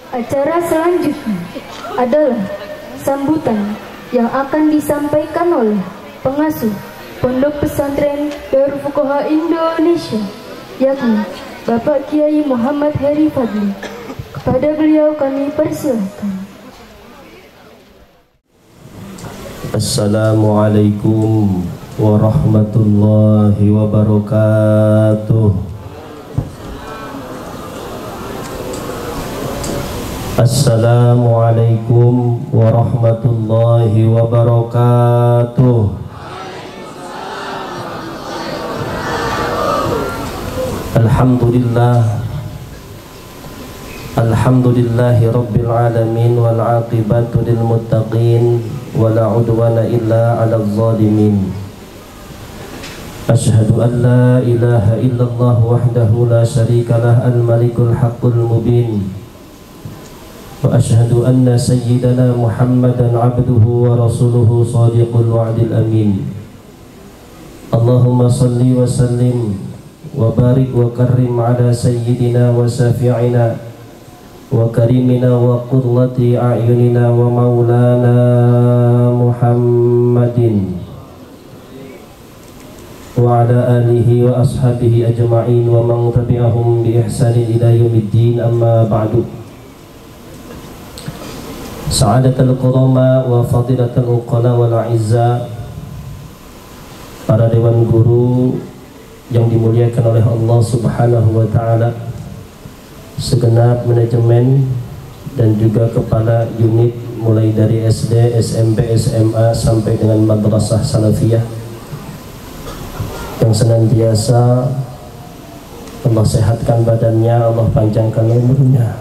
Acara selanjutnya adalah sambutan yang akan disampaikan oleh pengasuh Pondok Pesantren Darul Fuqaha Indonesia, yakni Bapak Kiai Muhammad Heri Fadli. Kepada beliau kami persilahkan. Assalamualaikum warahmatullahi wabarakatuh. Assalamualaikum warahmatullahi wabarakatuh. Alhamdulillahi rabbil alamin wal aqibatu lil muttaqin wala udwana illa 'alal zalimin. Asyhadu an la ilaha illallah wahdahu la syarikalah al-malikul haqqul mubin. Wa asyhadu anna sayyidana Muhammadan abduhu wa rasuluhu sadiqul wa'dil amin. Allahumma salli wa sallim wa barik wa karrim ala sayyidina wa safi'ina wa karimina wa qurrati a'yunina wa maulana Muhammadin wa ala alihi wa ashabihi ajma'in wa man tabi'ahum bi ihsanin ila yaumiddin, amma ba'du. Sa'adatul qurama wa fadilatul uqala wal a'izza, para dewan guru yang dimuliakan oleh Allah Subhanahu wa ta'ala, segenap manajemen dan juga kepala unit mulai dari SD, SMP, SMA sampai dengan madrasah salafiyah yang senantiasa Allah sehatkan badannya, Allah panjangkan umurnya,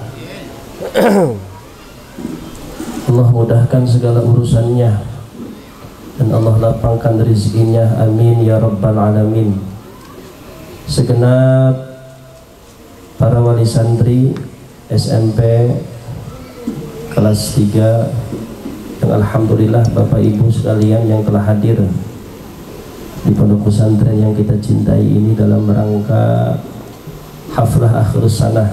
Allah mudahkan segala urusannya, dan Allah lapangkan rezekinya, amin ya rabbal alamin. Segenap para wali santri SMP kelas 3 yang alhamdulillah Bapak Ibu sekalian yang telah hadir di pondok pesantren yang kita cintai ini dalam rangka haflah akhir sanah,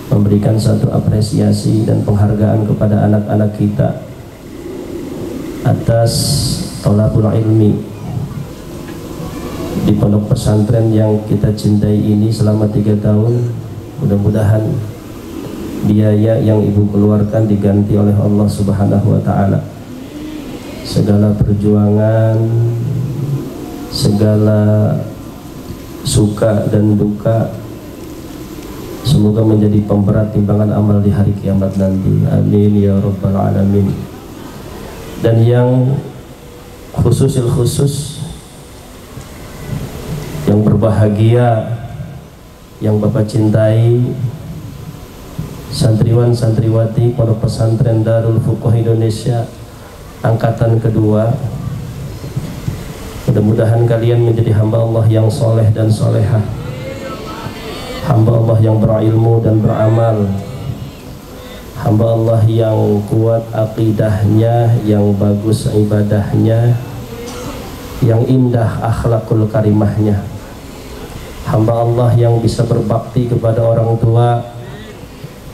memberikan satu apresiasi dan penghargaan kepada anak-anak kita atas thalabul ilmi di pondok pesantren yang kita cintai ini selama 3 tahun. Mudah-mudahan biaya yang ibu keluarkan diganti oleh Allah Subhanahu wa ta'ala. Segala perjuangan, segala suka dan duka semoga menjadi pemberat timbangan amal di hari kiamat nanti, amin ya rabbal alamin. Dan yang khusus yang berbahagia, yang Bapak cintai, santriwan santriwati Pondok Pesantren Darul Fuqaha Indonesia angkatan kedua, mudah-mudahan kalian menjadi hamba Allah yang soleh dan solehah, hamba Allah yang berilmu dan beramal, hamba Allah yang kuat akidahnya, yang bagus ibadahnya, yang indah akhlakul karimahnya, hamba Allah yang bisa berbakti kepada orang tua,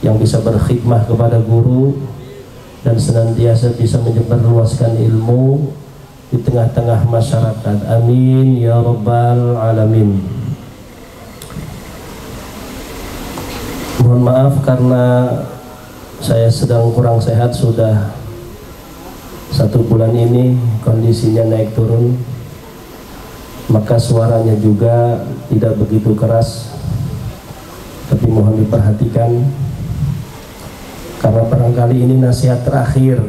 yang bisa berkhidmah kepada guru, dan senantiasa bisa menyebarluaskan ilmu di tengah-tengah masyarakat, amin ya rabbal alamin. Mohon maaf karena saya sedang kurang sehat, sudah 1 bulan ini kondisinya naik turun, maka suaranya juga tidak begitu keras, tapi mohon diperhatikan karena barangkali ini nasihat terakhir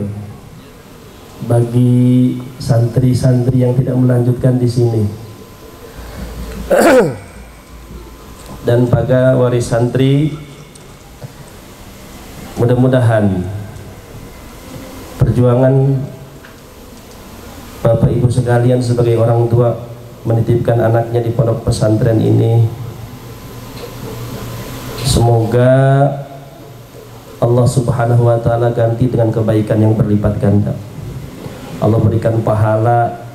bagi santri-santri yang tidak melanjutkan di sini. Dan pada waris santri, mudah-mudahan perjuangan Bapak Ibu sekalian sebagai orang tua menitipkan anaknya di pondok pesantren ini, semoga Allah Subhanahu wa ta'ala ganti dengan kebaikan yang berlipat ganda. Allah berikan pahala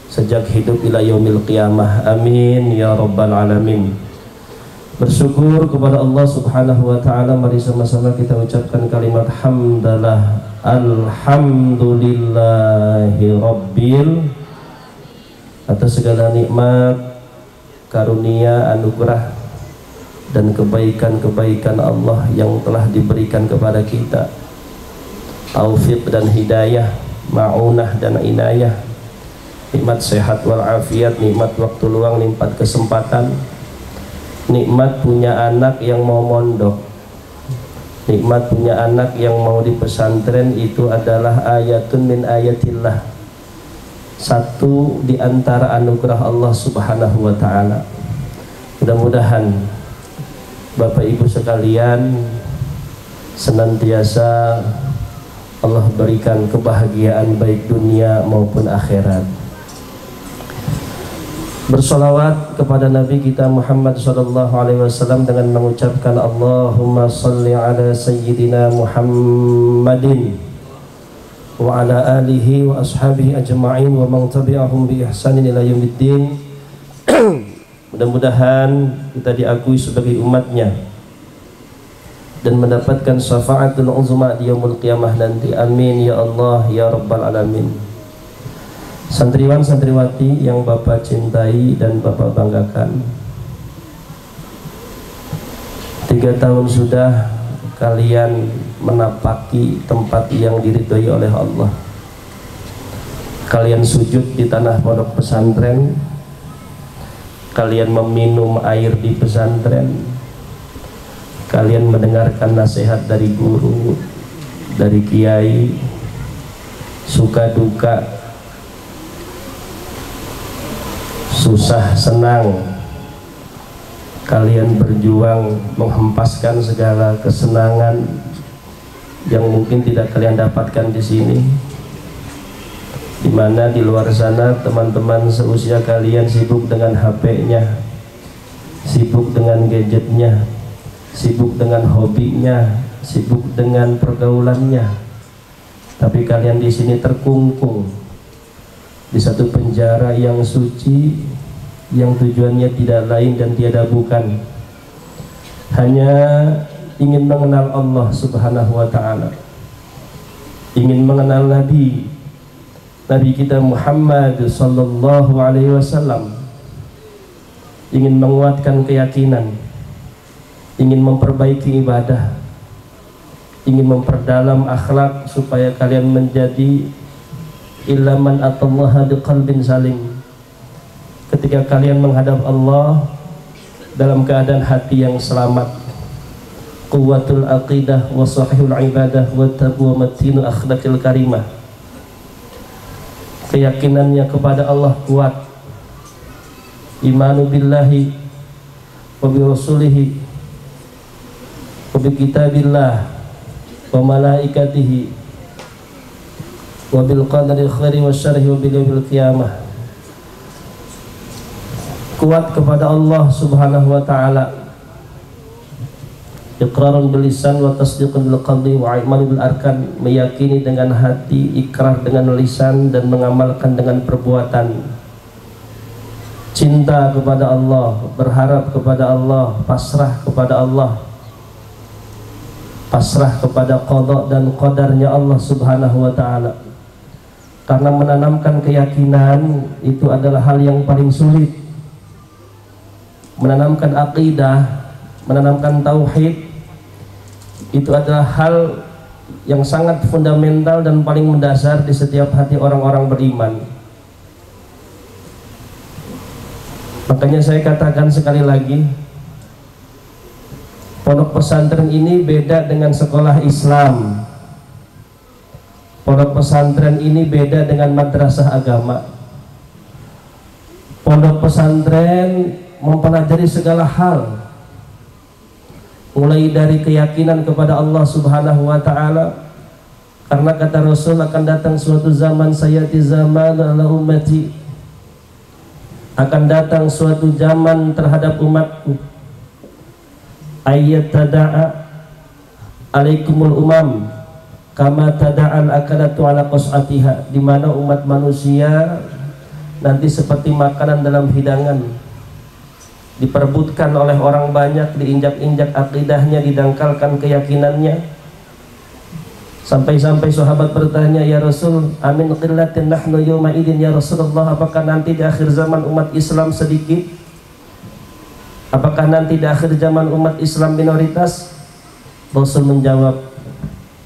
sejak hidup ila yaumil qiyamah, amin ya rabbal alamin. Bersyukur kepada Allah Subhanahu wa taala. Mari sama-sama kita ucapkan kalimat hamdalah. Alhamdulillahi rabbil, atas segala nikmat, karunia, anugerah dan kebaikan-kebaikan Allah yang telah diberikan kepada kita. Taufik dan hidayah, ma'unah dan inayah, nikmat sehat walafiat, nikmat waktu luang, nikmat kesempatan, nikmat punya anak yang mau mondok, nikmat punya anak yang mau di pesantren. Itu adalah ayatun min ayatillah, satu di antara anugerah Allah Subhanahu wa taala. Mudah-mudahan Bapak Ibu sekalian senantiasa Allah berikan kebahagiaan baik dunia maupun akhirat. Bersolawat kepada Nabi kita Muhammad SAW dengan mengucapkan Allahumma salli ala Sayyidina Muhammadin wa ala alihi wa ashabihi ajma'in wa man tabi'ahum bi ihsanin ila yaumiddin. Mudah-mudahan kita diakui sebagai umatnya dan mendapatkan syafaatul uzma di yaumul qiyamah nanti. Amin ya Allah ya rabbal alamin. Santriwan santriwati yang Bapak cintai dan Bapak banggakan, 3 tahun sudah kalian menapaki tempat yang diridhoi oleh Allah. Kalian sujud di tanah pondok pesantren, kalian meminum air di pesantren, kalian mendengarkan nasihat dari guru, dari kiai, suka duka, susah senang, kalian berjuang menghempaskan segala kesenangan yang mungkin tidak kalian dapatkan di sini, di mana di luar sana teman-teman seusia kalian sibuk dengan HP-nya, sibuk dengan gadgetnya, sibuk dengan hobinya, sibuk dengan pergaulannya. Tapi kalian di sini terkungkung di satu penjara yang suci, yang tujuannya tidak lain dan tiada bukan, hanya ingin mengenal Allah Subhanahu wa ta'ala, ingin mengenal Nabi kita Muhammad sallallahu alaihi wasallam, ingin menguatkan keyakinan, ingin memperbaiki ibadah, ingin memperdalam akhlak supaya kalian menjadi illa man atallaha biqalbin salim. Ketika kalian menghadap Allah dalam keadaan hati yang selamat, quwwatul aqidah wa sahihul ibadah wa taqwa matinu akhlaqil karimah, keyakinannya kepada Allah kuat, imanu billahi wa bi rasulihi wa bi kitabillah wa malaikatihi wa bil qadari khairi wa syarri wa bil yaumil qiyamah. Kuat kepada Allah Subhanahu wa ta'ala, iqrarun bil lisan wa tasdiqun bil qalbi wa iman bil arkan, meyakini dengan hati, ikrar dengan lisan dan mengamalkan dengan perbuatan. Cinta kepada Allah, berharap kepada Allah, pasrah kepada Allah, pasrah kepada qada dan qadarnya Allah Subhanahu wa ta'ala. Karena menanamkan keyakinan itu adalah hal yang paling sulit. Menanamkan akidah, menanamkan tauhid, itu adalah hal yang sangat fundamental dan paling mendasar di setiap hati orang-orang beriman. Makanya saya katakan sekali lagi, pondok pesantren ini beda dengan sekolah Islam. Pondok pesantren ini beda dengan madrasah agama. Pondok pesantren mempelajari segala hal, mulai dari keyakinan kepada Allah Subhanahu wa ta'ala, karena kata Rasul akan datang suatu zaman, sayati zaman ala ummati, akan datang suatu zaman terhadap umatku, ayat tada'a alaikumul umam kama tada'al akalatu ala qas'atiha, di mana umat manusia nanti seperti makanan dalam hidangan, diperebutkan oleh orang banyak, diinjak-injak akidahnya, didangkalkan keyakinannya. Sampai-sampai sahabat bertanya, ya Rasul, amin qillatin nahnu yawma idin ya Rasulullah, apakah nanti di akhir zaman umat Islam sedikit? Apakah nanti di akhir zaman umat Islam minoritas? Rasul menjawab,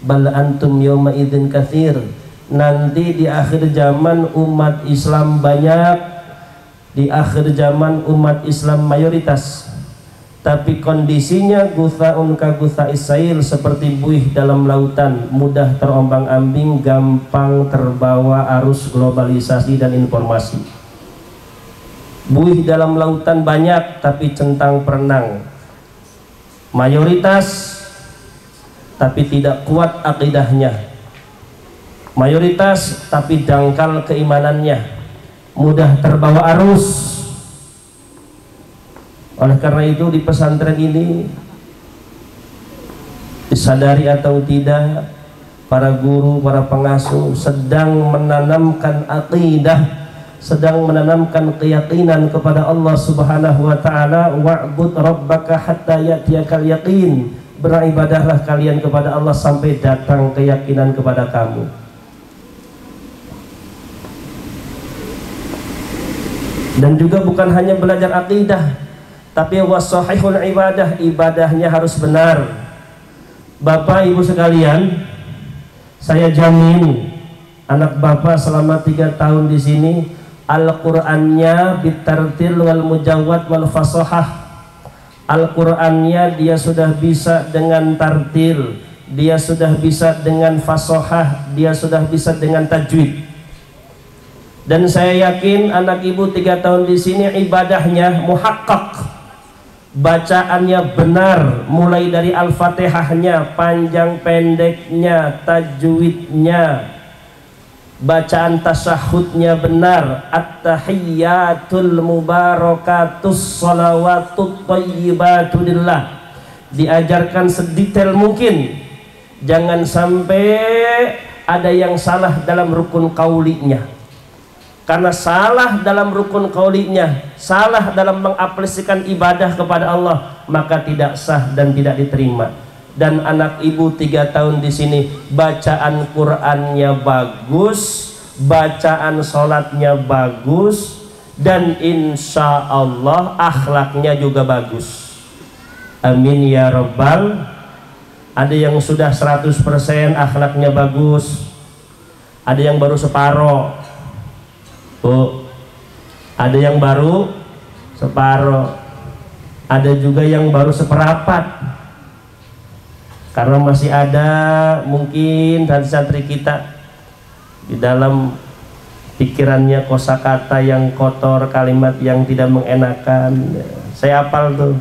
bal antum yawma idin katsir. Nanti di akhir zaman umat Islam banyak, di akhir zaman umat Islam mayoritas. Tapi kondisinya guthaun ka gutha'is sail, seperti buih dalam lautan, mudah terombang-ambing, gampang terbawa arus globalisasi dan informasi. Buih dalam lautan banyak, tapi centang perenang. Mayoritas, tapi tidak kuat akidahnya. Mayoritas, tapi dangkal keimanannya, mudah terbawa arus. Oleh karena itu di pesantren ini, disadari atau tidak, para guru, para pengasuh sedang menanamkan akidah, sedang menanamkan keyakinan kepada Allah Subhanahu wa taala. Wa'bud rabbaka hatta ya'tiyakal yaqin. Beribadahlah kalian kepada Allah sampai datang keyakinan kepada kamu. Dan juga bukan hanya belajar akidah, tapi wasahihul ibadah, ibadahnya harus benar. Bapak Ibu sekalian, saya jamin anak Bapak selama 3 tahun di sini Al-Qur'annya bitartil wal mujawwad wal fasahah. Al-Qur'annya dia sudah bisa dengan tartil, dia sudah bisa dengan fasahah, dia sudah bisa dengan tajwid. Dan saya yakin anak Ibu 3 tahun di sini ibadahnya muhaqqaq. Bacaannya benar, mulai dari Al-Fatihahnya, panjang pendeknya, tajwidnya, bacaan tasyahudnya benar, at-tahiyyatul mubarakatus shalawatut thayyibatu lillah. Diajarkan sedetail mungkin, jangan sampai ada yang salah dalam rukun qaulinya. Karena salah dalam rukun qaulinya, salah dalam mengaplikasikan ibadah kepada Allah, maka tidak sah dan tidak diterima. Dan anak Ibu 3 tahun di sini bacaan Qur'annya bagus, bacaan sholatnya bagus, dan insya Allah akhlaknya juga bagus. Amin ya Rabbal. Ada yang sudah 100% akhlaknya bagus, ada yang baru separoh. Bu, ada yang baru separoh, ada juga yang baru seperapat. Karena masih ada mungkin santri-santri kita di dalam pikirannya kosakata yang kotor, kalimat yang tidak mengenakan. Saya hafal tuh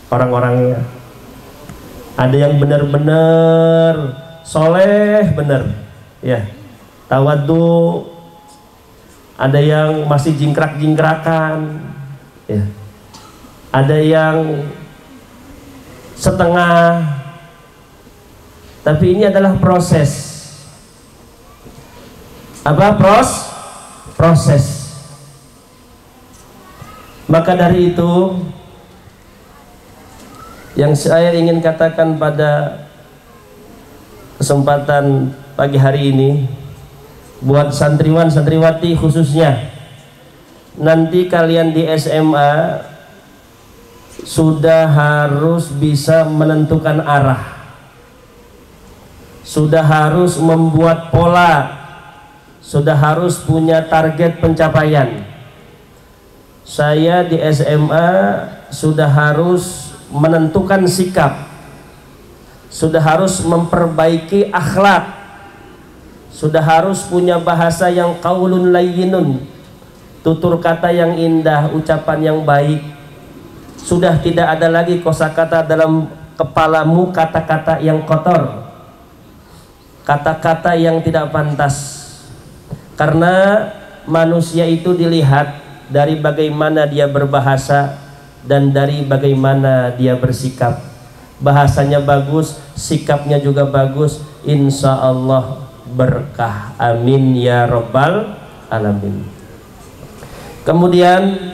orang-orangnya. Ada yang benar-benar soleh, benar ya, tawadhu. Ada yang masih jingkrak-jingkrakan ya. Ada yang setengah. Tapi ini adalah proses. Apa? Proses. Maka dari itu yang saya ingin katakan pada kesempatan pagi hari ini, buat santriwan santriwati khususnya, nanti kalian di SMA sudah harus bisa menentukan arah, sudah harus membuat pola, sudah harus punya target pencapaian. Saya di SMA sudah harus menentukan sikap, sudah harus memperbaiki akhlak, sudah harus punya bahasa yang qaulun layyinun, tutur kata yang indah, ucapan yang baik. Sudah tidak ada lagi kosakata dalam kepalamu, kata-kata yang kotor, kata-kata yang tidak pantas. Karena manusia itu dilihat dari bagaimana dia berbahasa dan dari bagaimana dia bersikap. Bahasanya bagus, sikapnya juga bagus, insya Allah berkah. Amin ya Rabbal alamin. Kemudian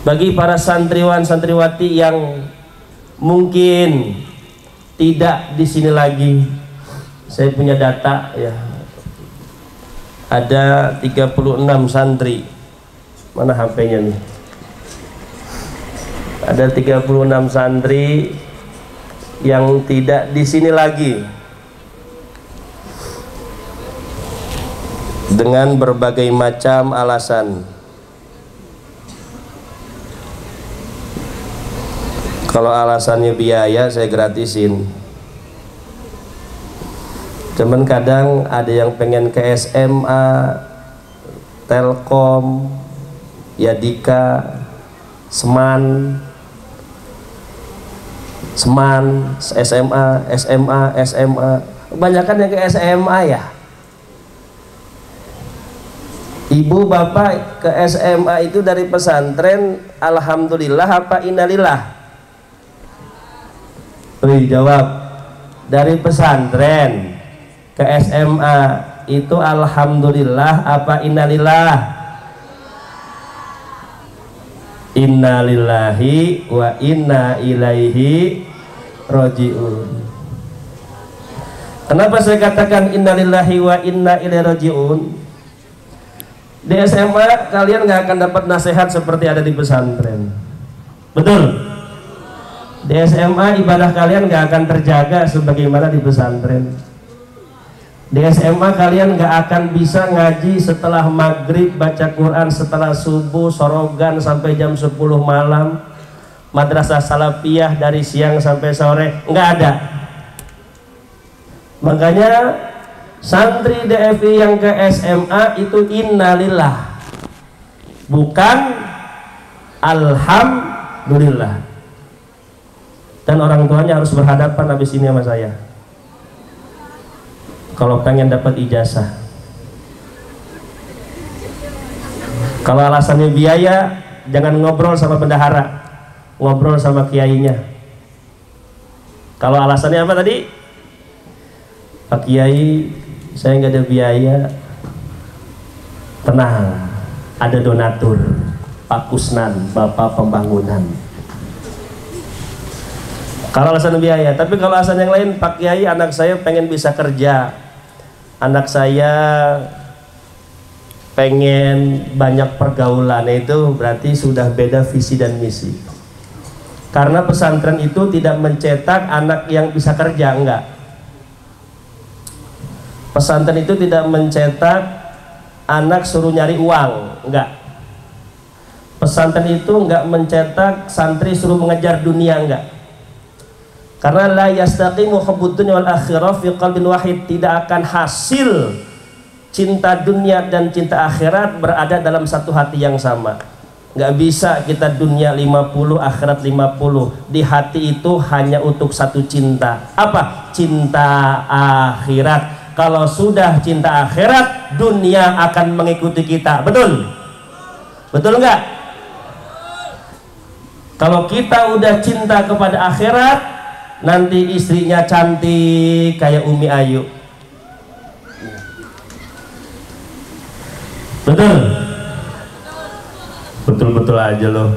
Bagi para santriwan santriwati yang mungkin tidak di sini lagi, saya punya data ya. Ada 36 santri. Mana HP-nya nih? Ada 36 santri yang tidak di sini lagi dengan berbagai macam alasan. Kalau alasannya biaya, saya gratisin. Cuman kadang ada yang pengen ke SMA, Telkom, Yadika, Seman, SMA. Kebanyakan yang ke SMA ya. Ibu bapak ke SMA itu dari pesantren, alhamdulillah apa innalillah? Jawab. Dari pesantren ke SMA itu alhamdulillah apa innalillah? Innalillahi wa inna ilaihi raji'un. Kenapa saya katakan innalillahi wa inna ilaihi raji'un? Di SMA kalian nggak akan dapat nasihat seperti ada di pesantren. Betul? Di SMA ibadah kalian nggak akan terjaga sebagaimana di pesantren. Di SMA kalian nggak akan bisa ngaji setelah maghrib, baca Quran setelah subuh, sorogan sampai jam 10 malam, madrasah salafiyah dari siang sampai sore, nggak ada. Makanya santri DFI yang ke SMA itu innalillah, bukan alhamdulillah. Dan orang tuanya harus berhadapan habis ini sama saya kalau pengen dapat ijazah. Kalau alasannya biaya, jangan ngobrol sama bendahara, ngobrol sama kiainya. Kalau alasannya apa tadi? Pak Kiai, saya nggak ada biaya. Tenang, ada donatur, Pak Kusnan, Bapak Pembangunan. Kalau alasan biaya. Tapi kalau alasan yang lain, Pak Kiai, anak saya pengen bisa kerja, anak saya pengen banyak pergaulan, itu berarti sudah beda visi dan misi. Karena pesantren itu tidak mencetak anak yang bisa kerja, enggak. Pesantren itu tidak mencetak anak suruh nyari uang, enggak. Pesantren itu enggak mencetak santri suruh mengejar dunia, enggak. Karena la yastaqimu hubbud dunya wal akhirah fi qalbin wahid, tidak akan hasil cinta dunia dan cinta akhirat berada dalam satu hati yang sama. Nggak bisa kita dunia 50 akhirat 50. Di hati itu hanya untuk satu cinta. Apa? Cinta akhirat. Kalau sudah cinta akhirat, dunia akan mengikuti kita. Betul? Betul nggak? Kalau kita udah cinta kepada akhirat, nanti istrinya cantik kayak Umi Ayu. Betul? Betul-betul aja loh.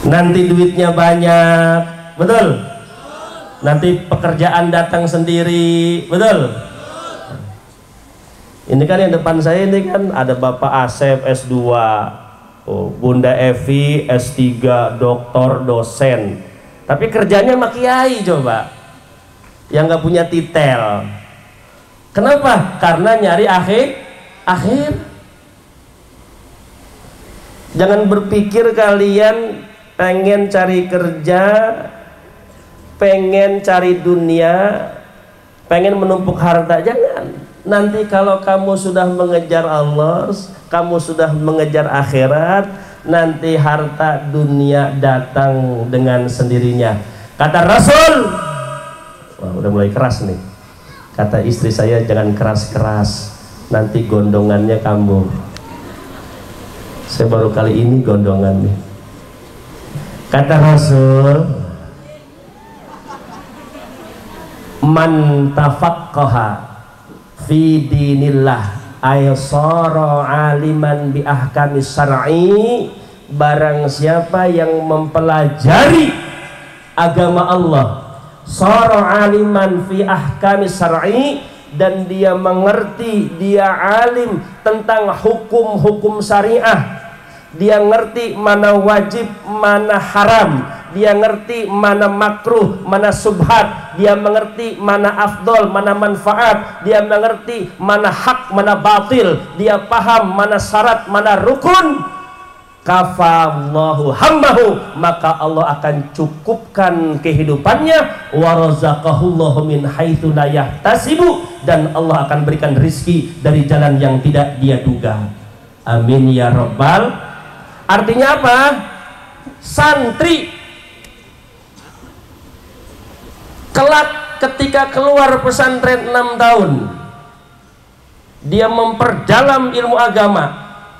Nanti duitnya banyak. Betul? Nanti pekerjaan datang sendiri. Betul? Ini kan yang depan saya ini kan ada Bapak Asep S2, Bunda Evi S3, doktor, dosen, tapi kerjanya sama kiai coba, yang nggak punya titel. Kenapa? Karena nyari akhir. Jangan berpikir kalian pengen cari kerja, pengen cari dunia, pengen menumpuk harta. Jangan. Nanti kalau kamu sudah mengejar Allah, kamu sudah mengejar akhirat, nanti harta dunia datang dengan sendirinya. Kata Rasul, wah udah mulai keras nih. Kata istri saya, jangan keras-keras, nanti gondongannya kambuh. Saya baru kali ini gondongan nih. Kata Rasul, man tafaqqaha fi dinillah Aysara aliman bi ahkamis syar'i, barang siapa yang mempelajari agama Allah, sara aliman fi ahkamis syar'i, dan dia mengerti, dia alim tentang hukum-hukum syariah, dia ngerti mana wajib, mana haram, dia ngerti mana makruh, mana subhat, dia mengerti mana afdol, mana manfaat, dia mengerti mana hak, mana batil, dia paham mana syarat, mana rukun. Kafallahu hammahu, maka Allah akan cukupkan kehidupannya. Warazaqahullahu min haitsu la yahtasibu, dan Allah akan berikan rizki dari jalan yang tidak dia duga. Amin ya rabbal. Artinya apa? Santri kelak ketika keluar pesantren 6 tahun, dia memperdalam ilmu agama,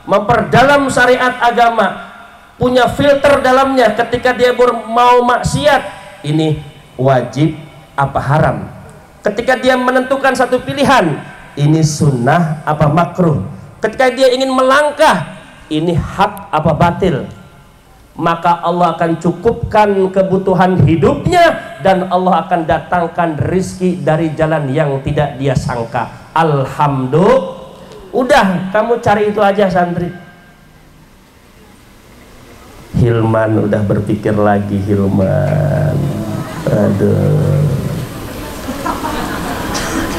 memperdalam syariat agama, punya filter dalamnya. Ketika dia mau maksiat, ini wajib apa haram. Ketika dia menentukan satu pilihan, ini sunnah apa makruh. Ketika dia ingin melangkah, ini hak apa batil. Maka Allah akan cukupkan kebutuhan hidupnya, dan Allah akan datangkan rizki dari jalan yang tidak dia sangka. Alhamdulillah. Udah, kamu cari itu aja santri. Hilman udah berpikir lagi, Hilman. Aduh,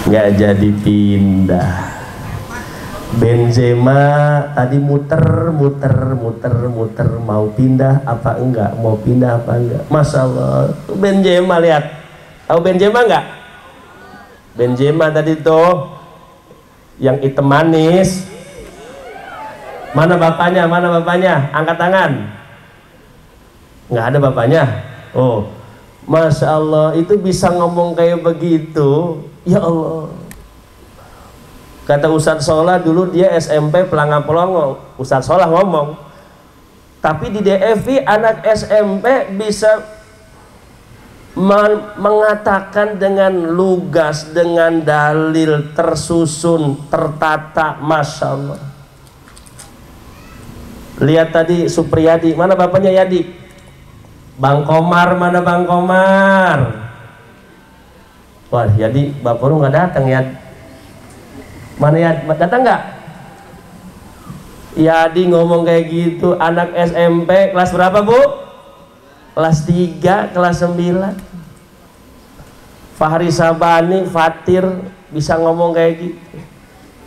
nggak jadi pindah. Benzema tadi muter mau pindah apa enggak, mau pindah apa enggak. Masya Allah, Benzema, lihat, tahu Benzema enggak? Benzema tadi tuh yang hitam manis. Mana bapaknya? Mana bapaknya? Angkat tangan. Nggak ada bapaknya. Oh, Masya Allah, itu bisa ngomong kayak begitu. Ya Allah. Kata Ustadz Solah dulu, dia SMP pelangga-pelongo. Ustadz Solah ngomong, tapi di DFI anak SMP bisa mengatakan dengan lugas, dengan dalil tersusun, tertata. Masya Allah. Lihat tadi Supriyadi, mana bapaknya Yadi? Bang Komar, mana Bang Komar? Wah, Yadi, bapak lu nggak datang ya? Mana ya, datang nggak? Yadi ngomong kayak gitu, anak SMP kelas berapa Bu? Kelas 3, kelas 9. Fahri Sabani, Fatir bisa ngomong kayak gitu.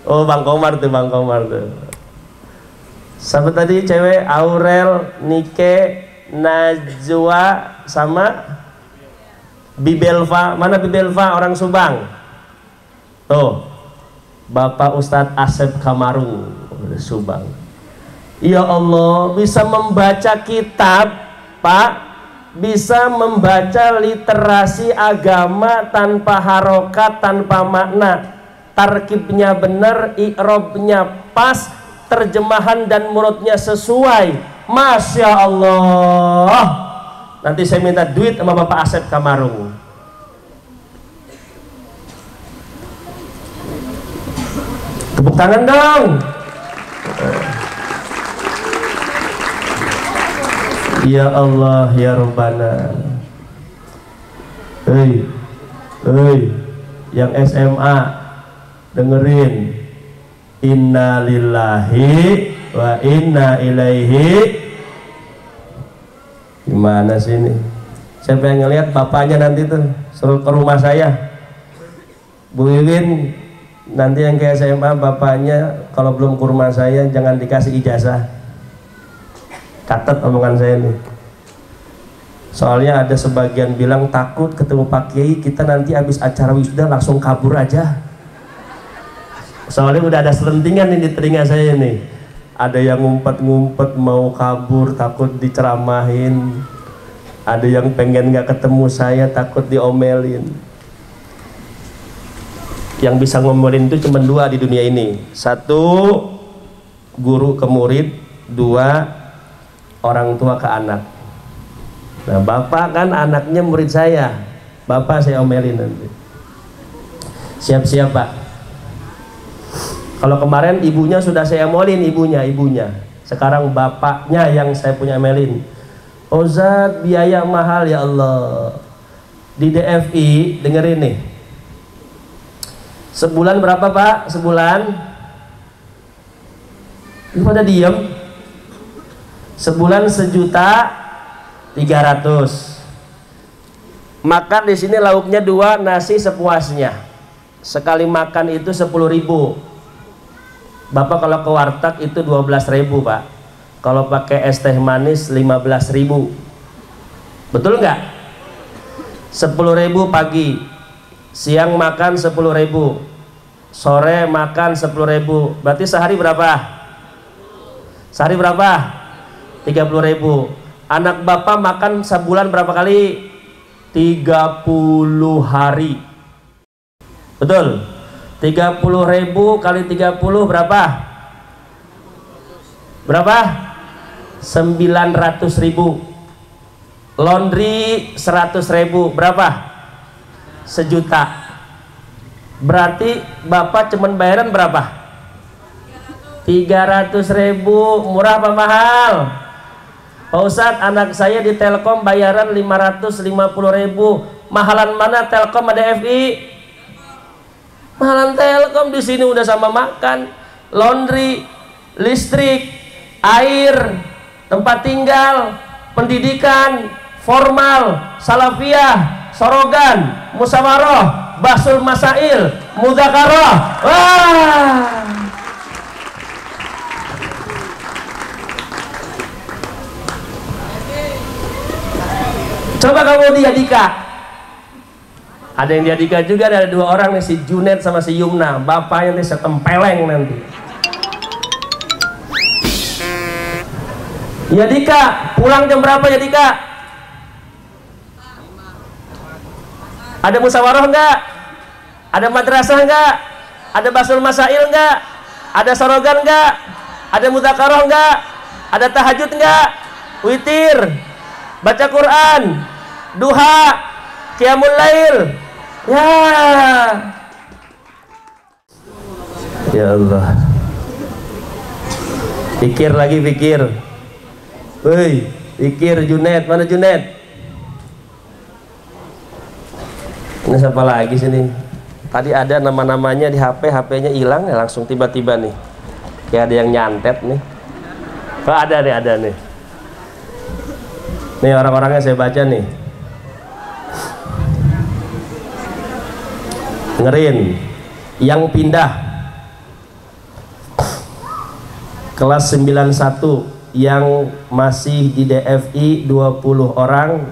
Oh, Bang Komar tuh, Bang Komar tuh. Siapa tadi cewek? Aurel, Nike, Najwa, sama Bibelva. Mana Bibelva? Orang Subang. Tuh, Bapak Ustadz Asep Kamarung, Subang. Ya Allah, bisa membaca kitab, Pak. Bisa membaca literasi agama tanpa harokat, tanpa makna, tarkibnya benar, i'robnya pas, terjemahan dan murutnya sesuai. Masya Allah. Nanti saya minta duit sama Bapak Asep Kamarung. Tepuk tangan dong. Ya Allah, ya Rabbana. Hei, yang SMA dengerin. Inna lillahi wa inna ilaihi. Gimana sih ini? Saya pengen ngeliat bapaknya nanti tuh, suruh ke rumah saya. Bu Wiwin, nanti yang ke SMA bapaknya kalau belum ke rumah saya jangan dikasih ijazah. Catat omongan saya nih. Soalnya ada sebagian bilang takut ketemu Pak Kiai, kita nanti habis acara wisuda langsung kabur aja. Soalnya udah ada selentingan nih di telinga saya nih. Ada yang ngumpet-ngumpet mau kabur takut diceramahin. Ada yang pengen nggak ketemu saya takut diomelin. Yang bisa ngomelin itu cuma dua di dunia ini. Satu, guru ke murid. Dua, orang tua ke anak. Nah, bapak kan anaknya murid saya. Bapak saya omelin nanti. Siap-siap Pak. Kalau kemarin ibunya sudah saya emelin, ibunya. Sekarang bapaknya yang saya punya emelin. Ustaz, biaya mahal ya Allah. Di DFI, dengerin nih. Sebulan berapa Pak? Sebulan? Lu pada diem? Sebulan 1.300.000. Makan di sini lauknya 2, nasi sepuasnya. Sekali makan itu 10.000. Bapak kalau ke warteg itu 12.000 Pak. Kalau pakai es teh manis 15.000. Betul nggak? 10.000 pagi, siang makan 10.000, sore makan 10.000. Berarti sehari berapa? Sehari berapa? 30.000. Anak bapak makan sebulan berapa kali? 30 hari. Betul? 30.000 kali 30 berapa? Berapa? 900.000. Laundry 100.000 berapa? 1 juta. Berarti bapak cuman bayaran berapa? 300.000. Murah apa mahal? Pak Ustadz, anak saya di Telkom bayaran 550.000. Mahalan mana Telkom ada FI? Mahalan Telkom di sini udah sama makan, laundry, listrik, air, tempat tinggal, pendidikan, formal, salafiyah, sorogan, musyawarah, bahsul masail, mudzakarah. Wah. Coba kamu di Yadika. Ada yang di Yadika juga, ada 2 orang nih, si Junet sama si Yumna. Bapaknya nih setempeleng nanti. Yadika, pulang jam berapa Yadika? Ada musyawarah enggak? Ada madrasah enggak? Ada basul masail enggak? Ada sorogan enggak? Ada mudzakarah enggak? Ada tahajud enggak? Witir, baca Quran, duha, qiyamul lail. Ya Allah. Pikir lagi, pikir. Woi, pikir Junet, mana Junet? Ini siapa lagi sini? Tadi ada nama-namanya di HP, HP-nya hilang ya, langsung tiba-tiba nih. Kayak ada yang nyantet nih. Oh, ada nih. Nih orang-orangnya saya baca nih. Dengerin. Yang pindah kelas 91 yang masih di DFI 20 orang,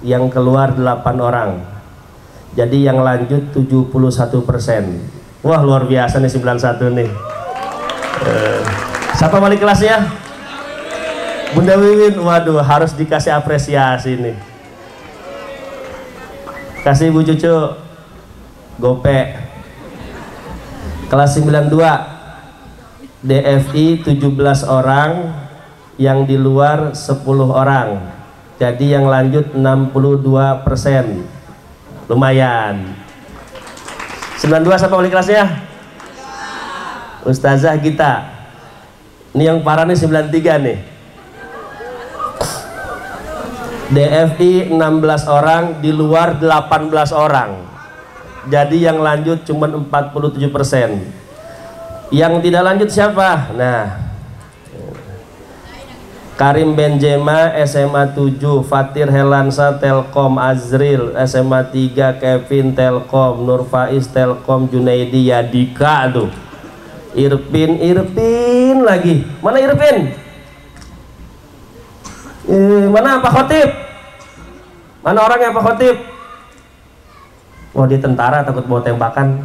yang keluar 8 orang. Jadi yang lanjut 71%. Wah, luar biasa nih 91 nih. Siapa wali kelasnya? Bunda Wiwin. Waduh, harus dikasih apresiasi nih. Kasih Ibu Cucu gope. Kelas 92 DFI 17 orang, yang di luar 10 orang. Jadi yang lanjut 62%. Lumayan. 92 siapa wali kelasnya? Ustazah Gita. Ini yang parah nih 93 nih. DFI 16 orang, di luar 18 orang. Jadi yang lanjut cuma 47%. Yang tidak lanjut siapa? Nah, Karim Benzema SMA 7, Fatir Helansa Telkom, Azril SMA 3, Kevin Telkom, Nur Faiz Telkom, Junaidi Yadika tuh. Irpin lagi. Mana Irpin? Mana Pak Khotib? Mana orangnya Pak Khotib? Wah, dia tentara, takut bawa tembakan.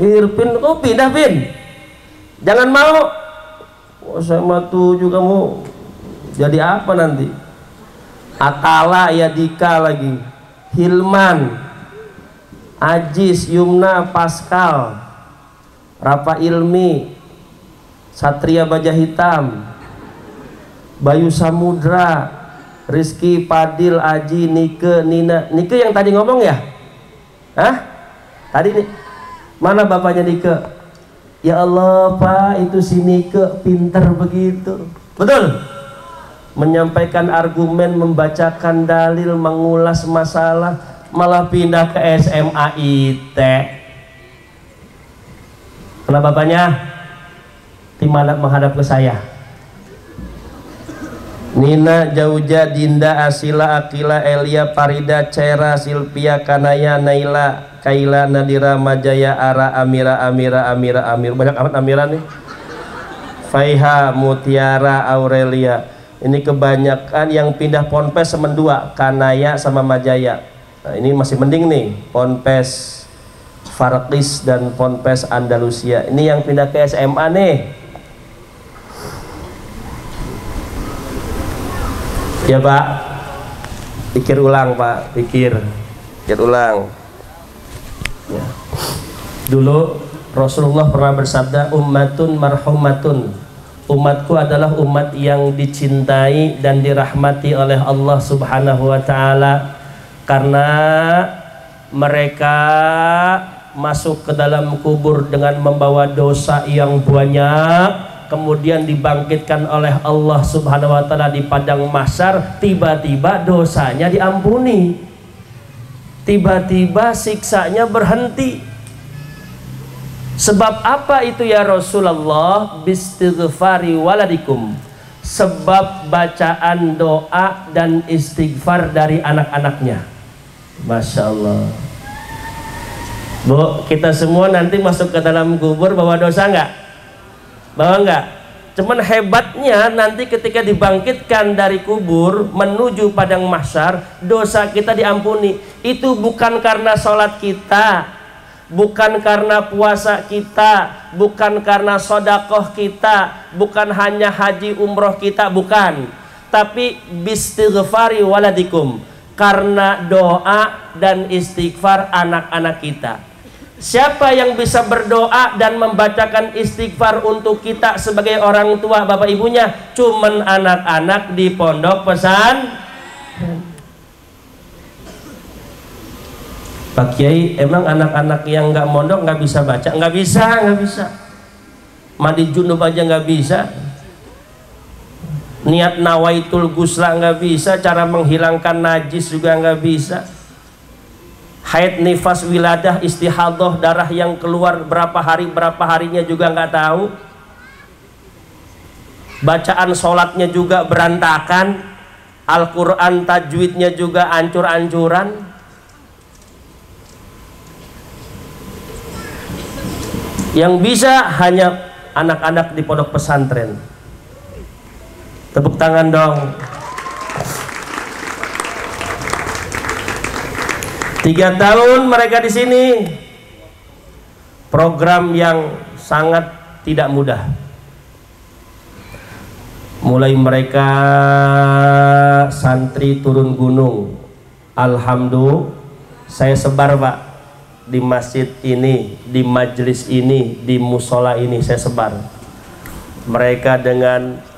Irpin, kok pindah Pin? Jangan mau. SMA 7 kamu jadi apa nanti? Atala Yadika lagi, Hilman, Ajis, Yumna, Pascal, Rafa Ilmi, Satria Baja Hitam, Bayu Samudra, Rizky, Padil, Aji, Nike, Nina. Nike yang tadi ngomong ya? Hah? Tadi nih. Mana bapaknya Nike? Ya Allah Pak, itu sini ke pinter begitu. Betul? Menyampaikan argumen, membacakan dalil, mengulas masalah, malah pindah ke SMA IT. Kenapa bapaknya? Timanak menghadap ke saya. Nina, Jauja, Dinda, Asila, Akila, Elia, Parida, Cera, Silvia, Kanaya, Naila, Kaila, Nadira, Majaya, Ara, Amira, Amir. Banyak amat Amira nih. Faiha, Mutiara, Aurelia. Ini kebanyakan yang pindah ponpes semen dua, Kanaya sama Majaya. Nah, ini masih mending nih, ponpes Farqis dan ponpes Andalusia. Ini yang pindah ke SMA nih. Ya Pak, pikir ulang Pak, pikir ulang. Ya. Dulu Rasulullah pernah bersabda, ummatun marhumatun. Umatku adalah umat yang dicintai dan dirahmati oleh Allah Subhanahu wa Ta'ala, karena mereka masuk ke dalam kubur dengan membawa dosa yang banyak, kemudian dibangkitkan oleh Allah Subhanahu wa Ta'ala di padang mahsyar, tiba-tiba dosanya diampuni, tiba-tiba siksanya berhenti. Sebab apa itu ya Rasulullah? Bistighfari waladikum, sebab bacaan doa dan istighfar dari anak-anaknya. Masya Allah. Bu, kita semua nanti masuk ke dalam kubur bawa dosa nggak? Bawa nggak? Cuman hebatnya nanti ketika dibangkitkan dari kubur menuju padang mahsyar, dosa kita diampuni. Itu bukan karena sholat kita, bukan karena puasa kita, bukan karena sodakoh kita, bukan hanya haji umroh kita, bukan. Tapi bistighfari waladikum, karena doa dan istighfar anak-anak kita. Siapa yang bisa berdoa dan membacakan istighfar untuk kita sebagai orang tua bapak ibunya? Cuman anak-anak di pondok pesantren. Pak Kiai, emang anak-anak yang nggak mondok nggak bisa baca? Nggak bisa. Mandi junub aja nggak bisa. Niat nawaitul gusla nggak bisa. Cara menghilangkan najis juga nggak bisa. Haid, nifas, wiladah, istihadah, darah yang keluar berapa harinya juga nggak tahu. Bacaan sholatnya juga berantakan. Al-Quran tajwidnya juga ancur-ancuran. Yang bisa hanya anak-anak di pondok pesantren. Tepuk tangan dong. 3 tahun mereka di sini. Program yang sangat tidak mudah. Mulai mereka santri turun gunung. Alhamdulillah, saya sebar Pak, di masjid ini, di majelis ini, di musola ini saya sebar. Mereka dengan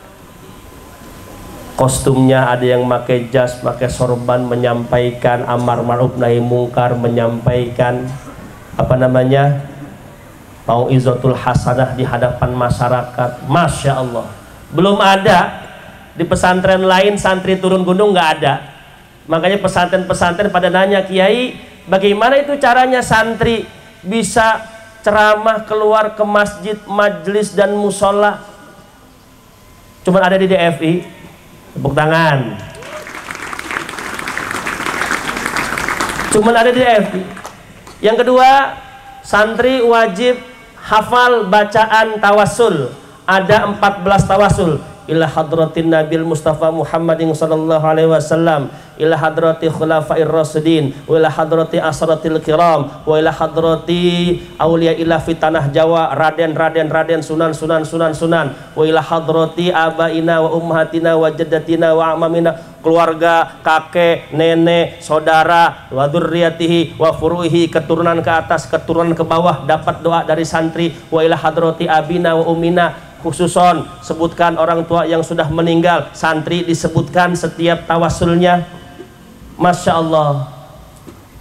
kostumnya, ada yang pakai jas, pakai sorban, menyampaikan amar ma'ruf nahi mungkar, menyampaikan mau'izatul hasanah di hadapan masyarakat. Masya Allah, belum ada di pesantren lain santri turun gunung, nggak ada. Makanya pesantren-pesantren pada nanya, Kiai, bagaimana itu caranya santri bisa ceramah keluar ke masjid, majelis dan musola? Cuman ada di DFI. Tepuk tangan. Cuman ada di DFI. Yang kedua, santri wajib hafal bacaan tawassul. Ada 14 tawassul. Ila hadratin Nabil Mustafa Muhammadin sallallahu alaihi wasallam, ila hadrati khulafair rasyidin, wa ila hadrati asratil kiram, wa ila hadrati auliya ila fitanah Jawa, raden sunan, wa ila hadrati abaina wa ummahatina wa jaddatina wa amamina, keluarga, kakek, nenek, saudara, wa dzurriyyatihi wa furuhi, keturunan ke atas, keturunan ke bawah dapat doa dari santri. Wa ila hadrati abina wa umina, khususon sebutkan orang tua yang sudah meninggal, santri disebutkan setiap tawasulnya. Masya Allah.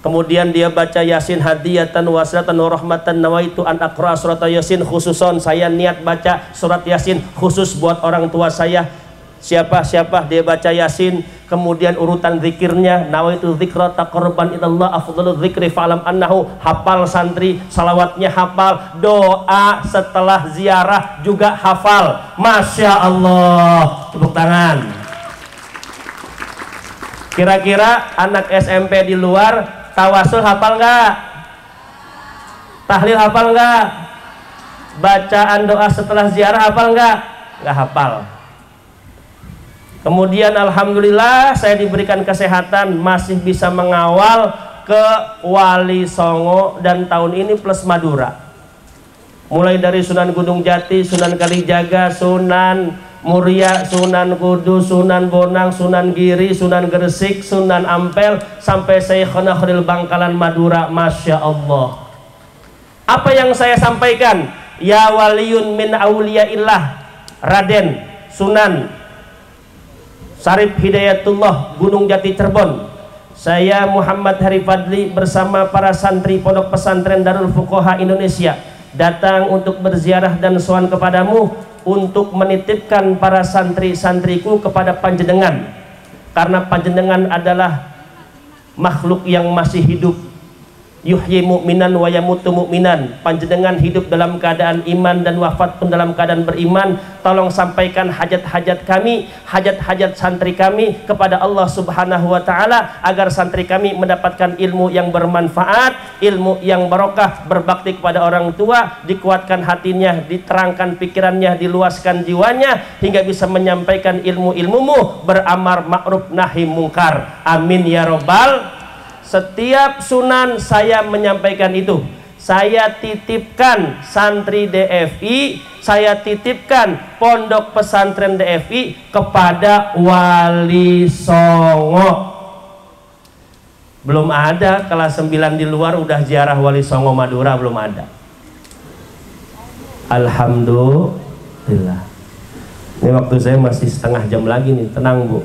Kemudian dia baca Yasin hadiyatan wasilatan wa rahmatan, nawaitu an aqra surat Yasin khususon, saya niat baca surat Yasin khusus buat orang tua saya. Siapa dia baca Yasin. Kemudian urutan zikirnya, nawaitu dzikra taqarruban ilallah afdhalul dzikri fa'lam annahu, hafal santri, salawatnya hafal, doa setelah ziarah juga hafal. Masya Allah, tepuk tangan. Kira-kira anak SMP di luar tawasul hafal nggak? Tahlil hafal nggak? Bacaan doa setelah ziarah hafal nggak? Nggak hafal. Kemudian alhamdulillah saya diberikan kesehatan, masih bisa mengawal ke Wali Songo dan tahun ini plus Madura. Mulai dari Sunan Gunung Jati, Sunan Kalijaga, Sunan Muria, Sunan Kudus, Sunan Bonang, Sunan Giri, Sunan Gresik, Sunan Ampel, sampai Syekhona Khalil Bangkalan Madura. Masya Allah. Apa yang saya sampaikan? Ya waliyun min auliyaillah, Raden Sunan Sarip Hidayatullah, Gunung Jati Cirebon. Saya Muhammad Hari Fadli bersama para santri Pondok Pesantren Darul Fuqaha Indonesia datang untuk berziarah dan sowan kepadamu untuk menitipkan para santri-santriku kepada panjenengan, karena panjenengan adalah makhluk yang masih hidup. Yuhyi mu'minan wa yamutu mu'minan. Panjenengan hidup dalam keadaan iman dan wafat pun dalam keadaan beriman. Tolong sampaikan hajat-hajat kami, hajat-hajat santri kami kepada Allah Subhanahu wa ta'ala, agar santri kami mendapatkan ilmu yang bermanfaat, ilmu yang barokah, berbakti kepada orang tua, dikuatkan hatinya, diterangkan pikirannya, diluaskan jiwanya, hingga bisa menyampaikan ilmu-ilmumu, beramar ma'ruf nahi mungkar. Amin ya robbal. Setiap sunan saya menyampaikan itu. Saya titipkan santri DFI, saya titipkan pondok pesantren DFI kepada Wali Songo. Belum ada kelas 9 di luar udah ziarah Wali Songo Madura, belum ada. Alhamdulillah. Ini waktu saya masih setengah jam lagi nih, tenang Bu.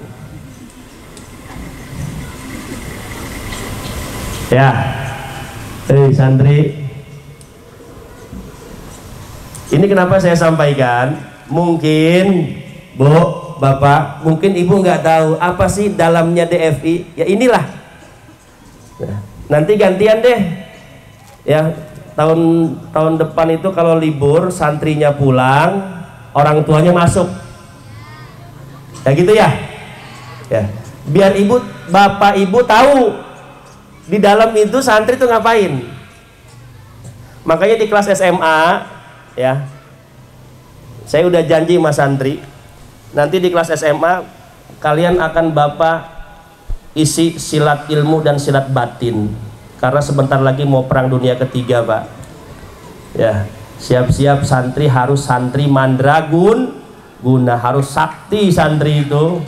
Ya, santri, ini kenapa saya sampaikan? Mungkin Bu, Bapak, mungkin Ibu nggak tahu apa sih dalamnya DFI. Ya inilah. Ya, nanti gantian deh. Ya, tahun depan itu kalau libur, santrinya pulang, orang tuanya masuk. Ya gitu ya. Ya, biar Ibu, Bapak Ibu tahu di dalam itu santri itu ngapain. Makanya di kelas SMA ya, saya udah janji sama santri, nanti di kelas SMA kalian akan Bapak isi silat ilmu dan silat batin, karena sebentar lagi mau perang dunia ketiga Pak. Ya, siap-siap santri, harus santri mandraguna, harus sakti santri itu.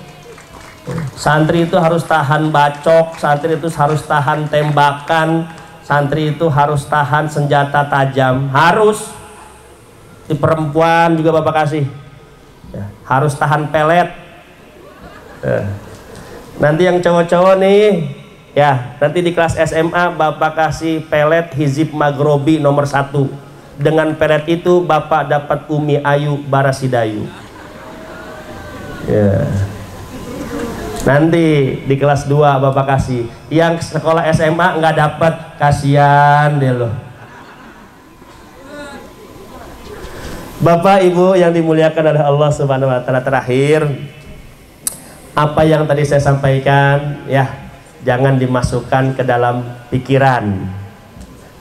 Santri itu harus tahan bacok, santri itu harus tahan tembakan, santri itu harus tahan senjata tajam, harus. Di perempuan juga Bapak kasih ya, harus tahan pelet. Nanti yang cowok-cowok nih ya, nanti di kelas SMA Bapak kasih pelet hizib maghrobi nomor 1. Dengan pelet itu Bapak dapat Umi Ayu Barasidayu ya. Nanti di kelas 2 Bapak kasih, yang sekolah SMA nggak dapat, kasihan deh loh. Bapak Ibu yang dimuliakan oleh Allah Subhanahu wa taala, terakhir apa yang tadi saya sampaikan ya, jangan dimasukkan ke dalam pikiran,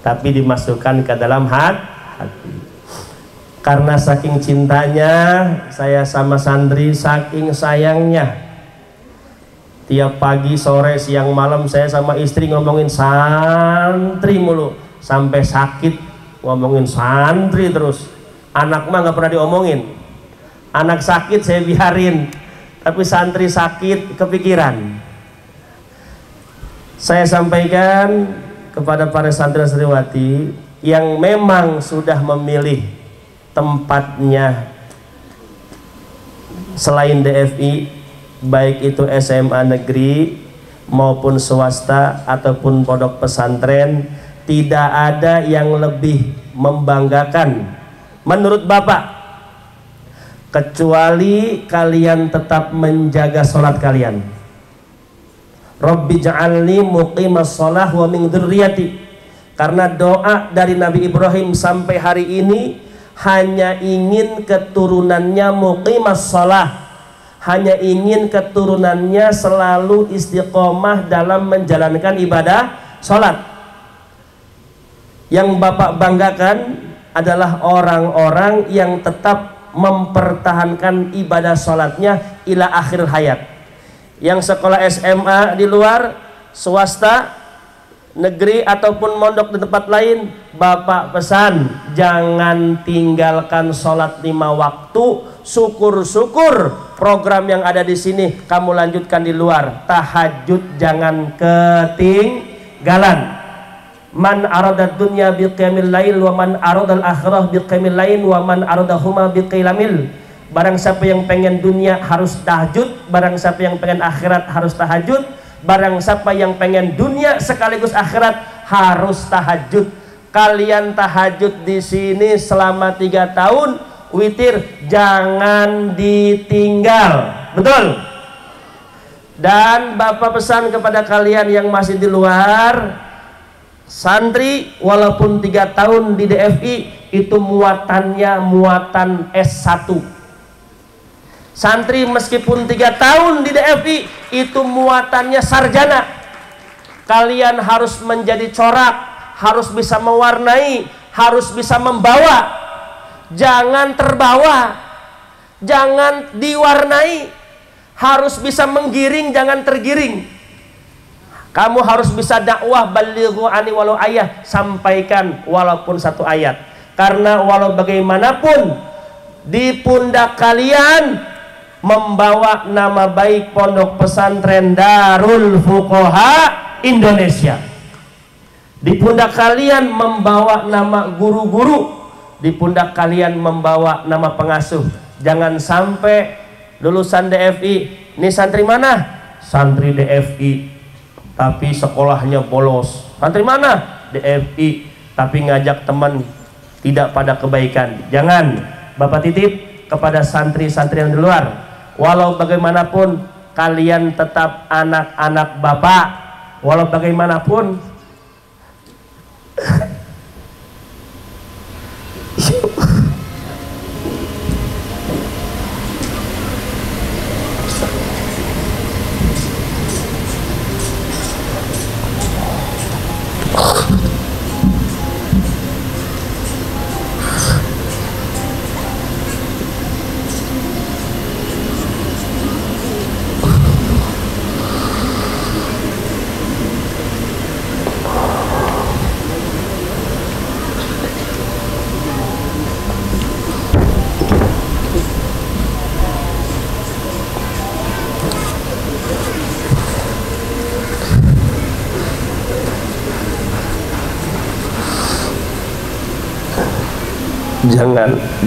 tapi dimasukkan ke dalam hati. Karena saking cintanya saya sama santri, saking sayangnya, tiap pagi, sore, siang, malam saya sama istri ngomongin santri mulu, sampai sakit ngomongin santri terus. Anak mah nggak pernah diomongin, anak sakit saya biarin, tapi santri sakit kepikiran. Saya sampaikan kepada para santri dan santriwati yang memang sudah memilih tempatnya selain DFI, baik itu SMA negeri maupun swasta ataupun pondok pesantren, tidak ada yang lebih membanggakan menurut Bapak kecuali kalian tetap menjaga sholat kalian. Rabbi ja'alni muqimas sholah wa min dzurriyyati. Karena doa dari Nabi Ibrahim sampai hari ini hanya ingin keturunannya muqimas sholah, hanya ingin keturunannya selalu istiqomah dalam menjalankan ibadah sholat. Yang Bapak banggakan adalah orang-orang yang tetap mempertahankan ibadah sholatnya ila akhir hayat. Yang sekolah SMA di luar, swasta, negeri ataupun mondok di tempat lain, Bapak pesan jangan tinggalkan sholat 5 waktu. Syukur-syukur program yang ada di sini kamu lanjutkan di luar. Tahajud jangan ketinggalan. Man aradad dunya biqiyamil lail wa man aradal akhirah biqiyamil lail wa man aradahuma biqilamil. Barang siapa yang pengen dunia harus tahajud, barang siapa yang pengen akhirat harus tahajud, barang siapa yang pengen dunia sekaligus akhirat harus tahajud. Kalian tahajud di sini selama 3 tahun, witir jangan ditinggal, betul? Dan Bapak pesan kepada kalian yang masih di luar, santri walaupun 3 tahun di DFI itu muatannya muatan S1. Santri meskipun 3 tahun di DFI itu muatannya sarjana. Kalian harus menjadi corak, harus bisa mewarnai, harus bisa membawa. Jangan terbawa, jangan diwarnai. Harus bisa menggiring, jangan tergiring. Kamu harus bisa dakwah, balighu ani walau ayat, sampaikan walaupun 1 ayat. Karena walau bagaimanapun di pundak kalian membawa nama baik Pondok Pesantren Darul Fuqaha Indonesia. Di pundak kalian membawa nama guru-guru, di pundak kalian membawa nama pengasuh. Jangan sampai lulusan DFI, ini santri mana? Santri DFI, tapi sekolahnya bolos. Santri mana? DFI, tapi ngajak teman tidak pada kebaikan. Jangan. Bapak titip kepada santri-santri yang di luar, walau bagaimanapun kalian tetap anak-anak Bapak. Walau bagaimanapun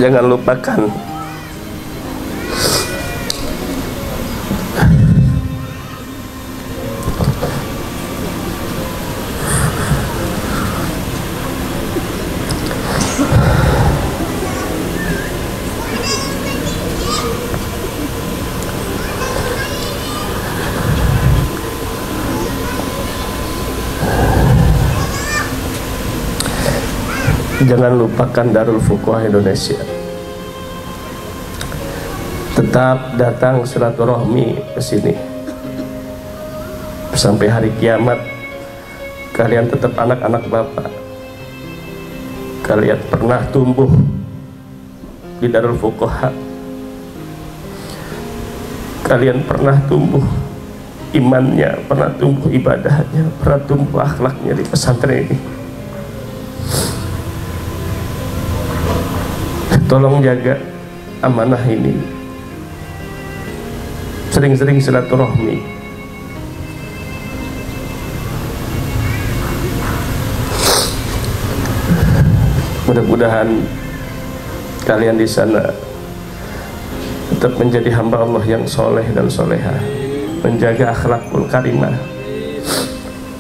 jangan lupakan jangan lupakan Darul Fuqaha Indonesia. Tetap datang silaturahmi ke sini. Sampai hari kiamat kalian tetap anak-anak Bapak. Kalian pernah tumbuh di Darul Fuqaha. Kalian pernah tumbuh imannya, pernah tumbuh ibadahnya, pernah tumbuh akhlaknya di pesantren ini. Tolong jaga amanah ini. Sering-sering silaturahmi. Mudah-mudahan kalian di sana tetap menjadi hamba Allah yang soleh dan soleha, menjaga akhlakul karimah,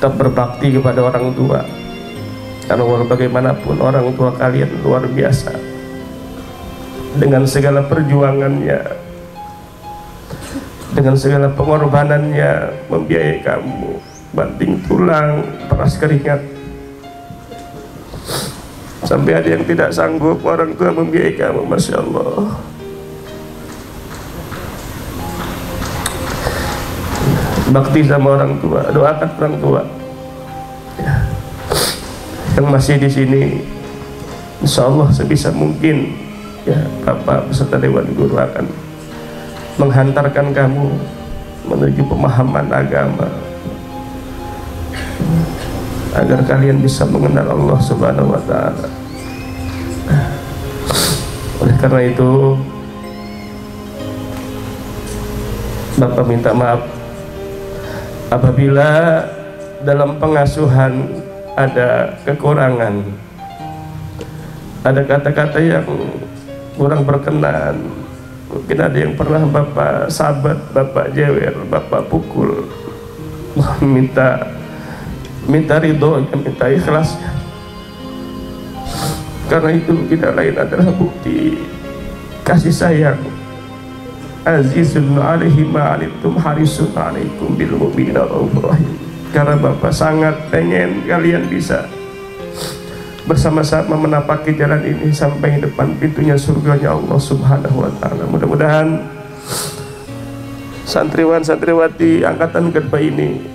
tetap berbakti kepada orang tua, karena bagaimanapun orang tua kalian luar biasa dengan segala perjuangannya, dengan segala pengorbanannya, membiayai kamu banting tulang, peras keringat, sampai ada yang tidak sanggup orang tua membiayai kamu. Masya Allah. Bakti sama orang tua, doakan orang tua ya. Yang masih di sini, insya Allah sebisa mungkin ya, Bapak beserta Dewan Guru akan menghantarkan kamu menuju pemahaman agama, agar kalian bisa mengenal Allah Subhanahu wa Ta'ala. Oleh karena itu, Bapak minta maaf apabila dalam pengasuhan ada kekurangan, ada kata-kata yang kurang berkenan, mungkin ada yang pernah Bapak sabat, Bapak jewer, Bapak pukul, minta ridhonya, minta ikhlasnya, karena itu tidak lain adalah bukti kasih sayang. Azizun alaihi ma'alitum harisun alaikum bil mu'minina raufur rahim. Karena Bapak sangat pengen kalian bisa bersama-sama menapaki jalan ini sampai depan pintunya surganya Allah Subhanahu wa Ta'ala. Mudah-mudahan santriwan santriwati angkatan kedua ini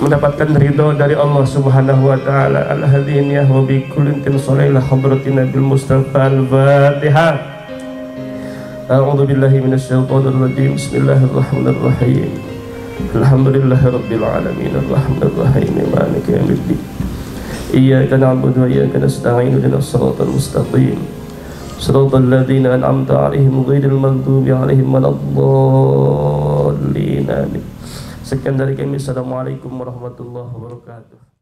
mendapatkan ridho dari Allah Subhanahu wa Ta'ala. Al-hadiniyah wa bi kullin tinsalailah hadratina bil Mustafa. Al-Fatihah. A'udzu billahi minasyaitonir rajim. Bismillahirrahmanirrahim. Alhamdulillahi rabbil alamin arrahmanir rahim maliki yaumiddin. Iyyaka na'budu wa iyyaka nasta'in ihdinas siratal mustaqim. Shiratal ladzina an'amta 'alaihim ghairil maghdubi 'alaihim waladdallin. Sekian dari kami. Assalamualaikum warahmatullahi wabarakatuh.